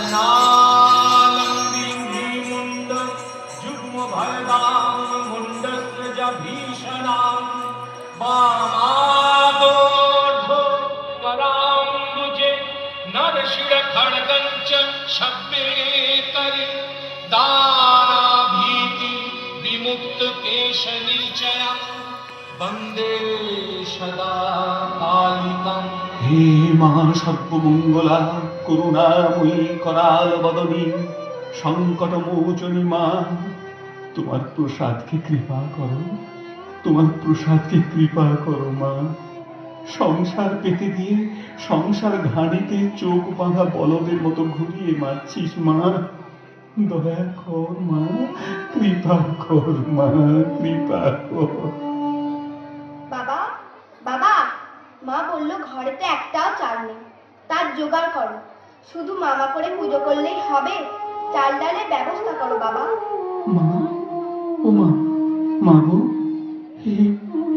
कर्णालम्बिमुण्ड जुग्मभरदां मुण्डस्रज भीषणां वामादोर्ध्व कराम्बुजे नरशिरखड्गञ्च शब्देतरि दाराभीति विमुक्तकेशनिचयं वन्दे सदा कालिकम्। হে মা সর্বমঙ্গলা করুণাময়ী করাল বদনী সংকট মোচনী মা, তোমার প্রসাদকে কৃপা করো, তোমার প্রসাদকে কৃপা করো মা। সংসার পেতে দিয়ে সংসার ঘাড়িতে চোখ বাঁধা বলদের মতো ঘুরিয়ে মারছিস মা, দয়া কর মা, কৃপা কর মা, কৃপা কর। বাবা বাবা, মা বললো ঘরেতে একটাও চাল নেই, তার জোগাড় করো। শুধু মামা করে পুজো করলেই হবে? চাল ডালের ব্যবস্থা করো বাবা। মা, ও মা, মা গো,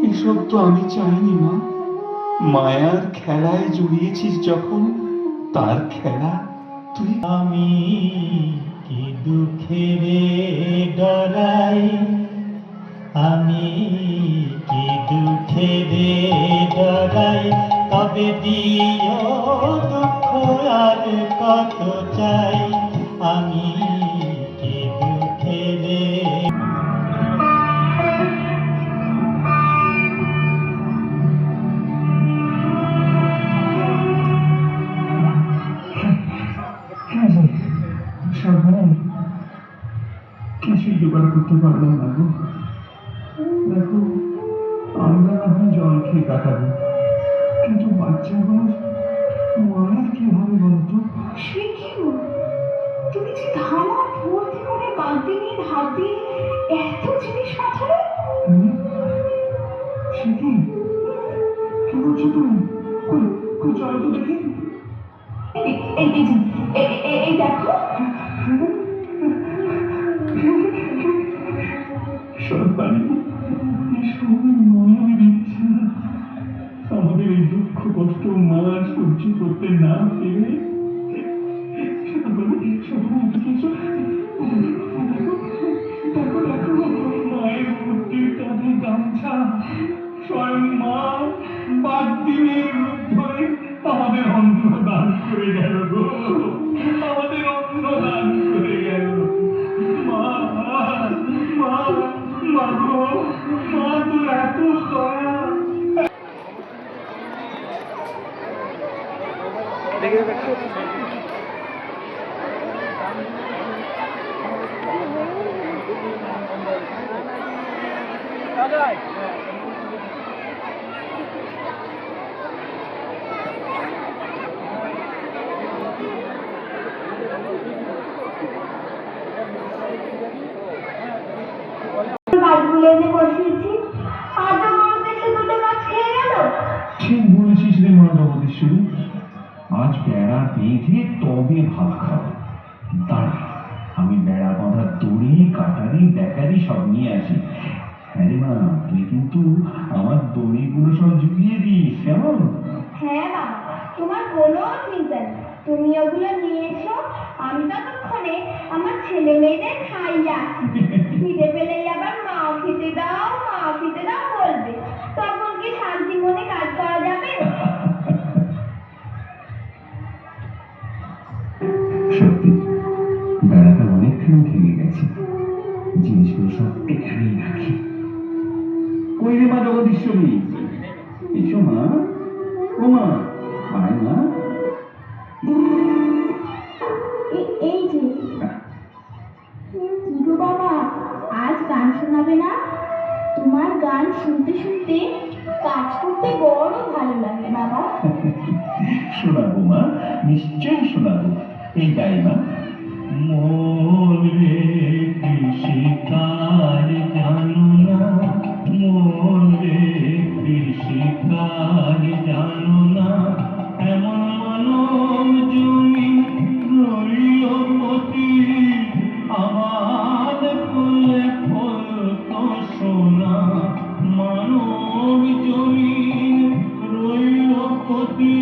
এসব তো আমি চাইনি মা। মায়ার খেলায় জড়িয়েছিস যখন, তার খেলা তুই। আমি কি দুঃখেরে ডরাই, আমি কি দুঃখেরে ডরাই, তবে দিও দুঃখ আর কত চাই, আমি কি দুঃখেরে। কিছুই জোগাড় করতে পারলাম না গো। দেখো, আমরা না হয় জল খেয়ে কাটাবো, কিন্তু বাচ্চাগুলো মায়ের কি হবে বলতো? সে কি গো? তুমি যে থালা ভর্তি করে বালতি নিয়ে হাত দিয়ে এত জিনিস পাঠালে? সে কি, কি করছো তুমি? চল তো দেখি। এই দেখো, সরকারি মায়ের ইচ্ছা, আমাদের এই দুঃখ কষ্ট মা সহ্য করতে না পেরে মায়ের মূর্তির কাঁধে গামছা, স্বয়ং মা বাদ দিনের রূপ ধরে আমাদের অন্ন দান করে গেল গো, আমাদের অন্ন দান করে গেল। মা, মা, মা গো, মা তোর এত দয়া। ঠিক বলেছিস রে মা জগদীশ্বরী, আজ বেড়া বেঁধে তবে ভাত খাবো। দাঁড়া, আমি বেড়া বাঁধার দড়ি, কাটারি, ব্যাটারি সব নিয়ে আসি। হ্যাঁ রে মা, তুই কিন্তু আমার দড়িগুলো সব জুগিয়ে দিস কেমন? হ্যাঁ বাবা, তোমার কোনো চিন্তা নেই, তুমি ওগুলো নিয়ে এসো। আমি ততক্ষণে আমার ছেলে মেয়েদের খাইয়ে আসি। খিদে পেলেই আবার মা খেতে দাও, মা খেতে দাও বলবে, তখন কি শান্তি মনে কাজ করা যাবে? সত্যি বেড়াটা অনেকখানি ভেঙে গেছে, জিনিসগুলো সব এখানেই রাখি। কই রে মা জগদীশ্বরী, এসো মা, ও মা, আয় মা। এই যে কি গো বাবা, আজ গান শোনাবে না? তোমার গান শুনতে শুনতে কাজ করতে বড় ভালো লাগে বাবা। শোনাবো মা, নিশ্চয়ই শোনাবো। এই গাই মা। মন রে কৃষি কাজ জানো না, মন রে কৃষি কাজ জানো না, এমন মানব জমি রইয়পতি, আবাদ করলে ফল তো সোনা, মানব জমিন রইয়পতি,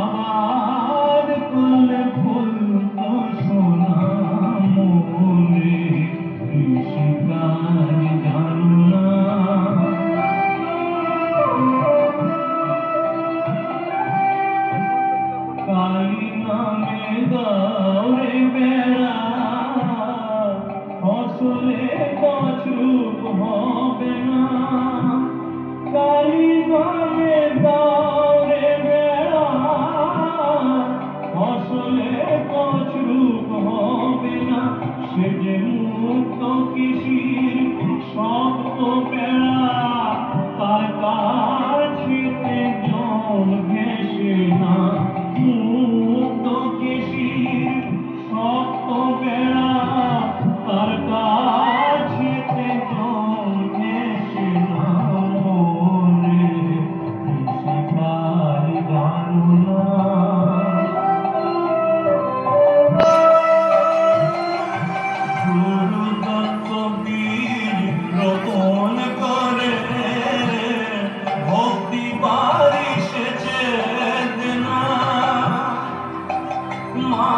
আবাদ করলে ফল তো বেড়া তার কাছেতে জল ঘেঁষে না, মুক্ত কেশির শক্ত বেড়া তার কাছেতে জল ঘেঁষে না, মনে সেটার জানো না। গুরুদত্ত বীজ রোপণ করে ভক্তি বাড়ি সেচে দেনা, মা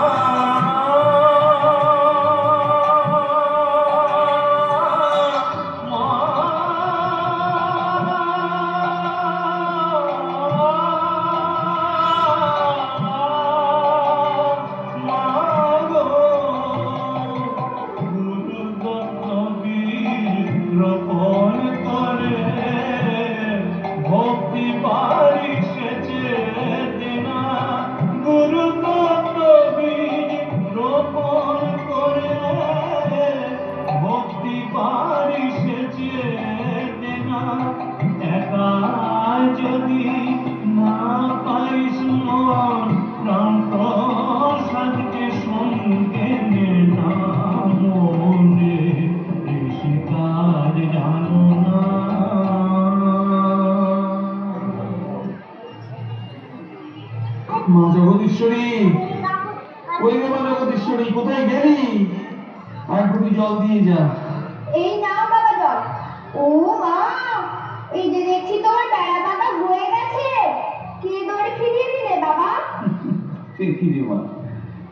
রোপণ করে ভক্তি বাড়ি সেচে দেনা, গুরু তত্ত্ব বীজ রোপণ করে ভক্তি বাড়ি সেচে দেনা, একা যদি না পাইস মন প্রাণ প্রসাদকে সঙ্গে নে না, মনে শিকার জানো না। মা জগদীশ্বরী, ওই রে মা জগদীশ্বরী, কোথায় গেলি? আর একটু জল দিয়ে যা। এই নাও বাবা জল। ও মা, এই যে দেখছি তোমার বেড়া বাবা হয়ে গেছে। কে দড়ি ফিরিয়ে দিলে বাবা? দেখি রে মা,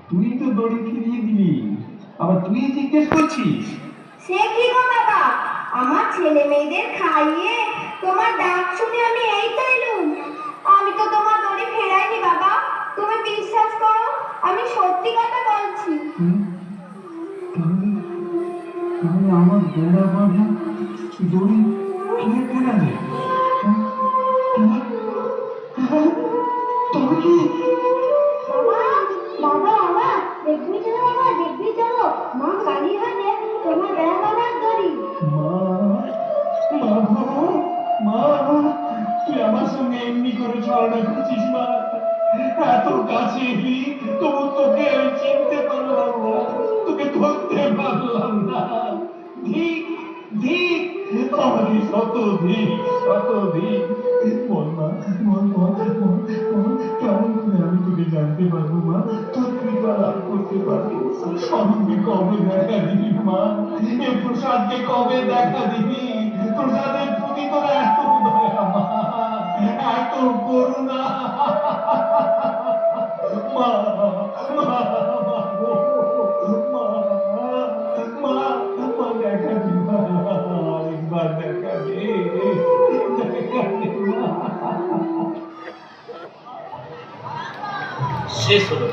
তুই তো দড়ি ফিরিয়ে দিলি, আবার তুই জিজ্ঞেস করছিস? সে কি গো বাবা, আমার ছেলে মেয়েদের খাইয়ে তোমার ডাক শুনে আমি এই তো এলুম। আমি তো তোমার দড়ি ফেরাইনি বাবা, তুমি বিশ্বাস করো, আমি সত্যি কথা বলছি। তাহলে তাহলে আমার বেড়া বাঁধা দড়ি কে ফেরালে? তবে কি? বাবা বাবা বাবা, দেখবি চলো বাবা, দেখবি চলো, মা কালী হাতে তোমার বেড়া বাঁধার দড়ি। মা, তুই আমার সঙ্গে এমনি করে ছড়াটা করছিস মা? এত কাছে এলি তবু তোকে আমি চিনতে পারলাম না, তোকে ধরতে পারলাম না। ধিক ধিক, আমারই শত ধিক, শত ধিক। বল মা, বল কেমন করে আমি তোকে জানতে পারবো মা? তোর কৃপা লাভ করতে পারবো। স্বামীকে কবে দেখা দিবি মা? এ প্রসাদকে কবে দেখা দিবি? প্রসাদের প্রতি তোর এত দয়া মা, এত করুণা। মা মা গো, মা মা মা, দেখা দি মা, আরেকবার দেখা দে, দেখা দে মা। শেষ হলো।